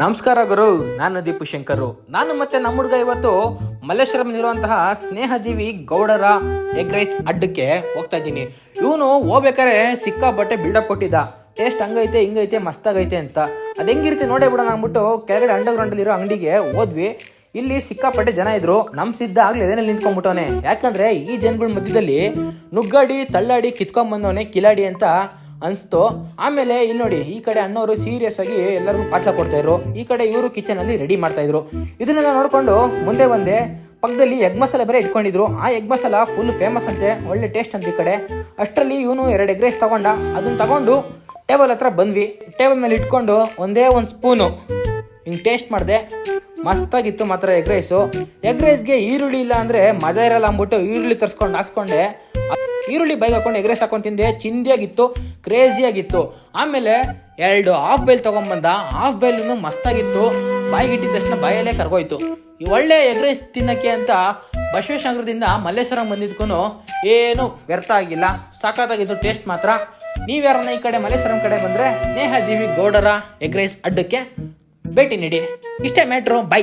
ನಮಸ್ಕಾರ ಗುರು, ನಾನು ದೀಪು ಶಂಕರು. ನಾನು ಮತ್ತೆ ನಮ್ಮ ಹುಡುಗ ಇವತ್ತು ಮಲ್ಲೇಶ್ವರಂನಲ್ಲಿರುವಂತಹ ಸ್ನೇಹಜೀವಿ ಗೌಡರ ಎಗ್ ರೈಸ್ ಅಡ್ಡಕ್ಕೆ ಹೋಗ್ತಾ ಇದ್ದೀನಿ. ಇವನು ಹೋಗ್ಬೇಕಾದ್ರೆ ಸಿಕ್ಕಾಪಟ್ಟೆ ಬಿಲ್ಡಪ್ ಕೊಟ್ಟಿದ್ದ, ಟೇಸ್ಟ್ ಹಂಗೈತೆ ಹಿಂಗೈತೆ ಮಸ್ತಾಗೈತೆ ಅಂತ. ಅದು ಹೆಂಗಿರುತ್ತೆ ನೋಡೇ ಬಿಡೋಣ ಅಂದ್ಬಿಟ್ಟು ಕೆಳಗಡೆ ಅಂಡರ್ಗ್ರೌಂಡಲ್ಲಿರೋ ಅಂಗಡಿಗೆ ಹೋದ್ವಿ. ಇಲ್ಲಿ ಸಿಕ್ಕಾಪಟ್ಟೆ ಜನ ಇದ್ರು. ನಮ್ಮ ಸಿದ್ಧ ಆಗ್ಲಿ ಅದೇನಲ್ಲಿ ನಿಂತ್ಕೊಂಡ್ಬಿಟ್ಟವನೆ. ಯಾಕಂದ್ರೆ ಈ ಜನಗಳ ಮಧ್ಯದಲ್ಲಿ ನುಗ್ಗಾಡಿ ತಳ್ಳಾಡಿ ಕಿತ್ಕೊಂಡ್ಬಂದವನೆ ಕಿಲಾಡಿ ಅಂತ ಅನಿಸ್ತು. ಆಮೇಲೆ ಇಲ್ಲಿ ನೋಡಿ, ಈ ಕಡೆ ಅಣ್ಣವರು ಸೀರಿಯಸ್ ಆಗಿ ಎಲ್ಲರಿಗೂ ಪಾರ್ಸಲ್ ಕೊಡ್ತಾ ಇದ್ರು, ಈ ಕಡೆ ಇವರು ಕಿಚನ್ ಅಲ್ಲಿ ರೆಡಿ ಮಾಡ್ತಾ ಇದ್ರು. ಇದನ್ನೆಲ್ಲ ನೋಡ್ಕೊಂಡು ಮುಂದೆ ಬಂದೆ. ಪಕ್ಕದಲ್ಲಿ ಎಗ್ ಮಸಾಲೆ ಬೇರೆ ಇಟ್ಕೊಂಡಿದ್ರು. ಆ ಎಗ್ ಮಸಾಲ ಫುಲ್ ಫೇಮಸ್ ಅಂತೆ, ಒಳ್ಳೆ ಟೇಸ್ಟ್ ಅಂತ ಈ ಕಡೆ. ಅಷ್ಟರಲ್ಲಿ ಇವನು 2 ಎಗ್ ರೈಸ್ ತಗೊಂಡ. ಅದನ್ನ ತಗೊಂಡು ಟೇಬಲ್ ಹತ್ರ ಬಂದ್ವಿ. ಟೇಬಲ್ ಮೇಲೆ ಇಟ್ಕೊಂಡು ಒಂದೇ ಒಂದು ಸ್ಪೂನು ಹಿಂಗೆ ಟೇಸ್ಟ್ ಮಾಡಿದೆ. ಮಸ್ತಾಗಿತ್ತು ಮಾತ್ರ ಎಗ್ ರೈಸು. ಎಗ್ ರೈಸ್ಗೆ ಈರುಳ್ಳಿ ಇಲ್ಲ ಅಂದರೆ ಮಜಾ ಇರಲ್ಲ ಅಂದ್ಬಿಟ್ಟು ಈರುಳ್ಳಿ ತರಿಸ್ಕೊಂಡು ಹಾಕ್ಸ್ಕೊಂಡೆ. ಈರುಳ್ಳಿ ಬೈಗೆ ಹಾಕೊಂಡು ಎಗ್ ರೈಸ್ ಹಾಕೊಂಡು ತಿಂದೆ. ಚಿಂದಿಯಾಗಿತ್ತು, ಕ್ರೇಜಿಯಾಗಿತ್ತು. ಆಮೇಲೆ 2 ಹಾಫ್ ಬೈಲ್ ತೊಗೊಂಬಂದ. ಹಾಫ್ ಬೈಲೂ ಮಸ್ತಾಗಿತ್ತು. ಬಾಯಿಗೆ ಇಟ್ಟಿದ ತಕ್ಷಣ ಬಾಯಲ್ಲೇ ಕರ್ಗೋಯ್ತು. ಈ ಒಳ್ಳೆ ಎಗ್ ರೈಸ್ ತಿನ್ನೋಕ್ಕೆ ಅಂತ ಬಸವೇಶ್ವರದಿಂದ ಮಲ್ಲೇಶ್ವರಂ ಬಂದಿದ್ಕೂ ಏನು ವ್ಯರ್ಥ ಆಗಿಲ್ಲ. ಸಾಕಾಗಿತ್ತು ಟೇಸ್ಟ್ ಮಾತ್ರ. ನೀವ್ಯಾರನ್ನ ಈ ಕಡೆ ಮಲ್ಲೇಶ್ವರಂ ಕಡೆ ಬಂದರೆ ಸ್ನೇಹಜೀವಿ ಗೌಡರ ಎಗ್ ರೈಸ್ ಅಡ್ಡಕ್ಕೆ ಭೇಟಿ ನೀಡಿ. ಇಷ್ಟೇ ಮ್ಯಾಟ್ರು. ಬೈ.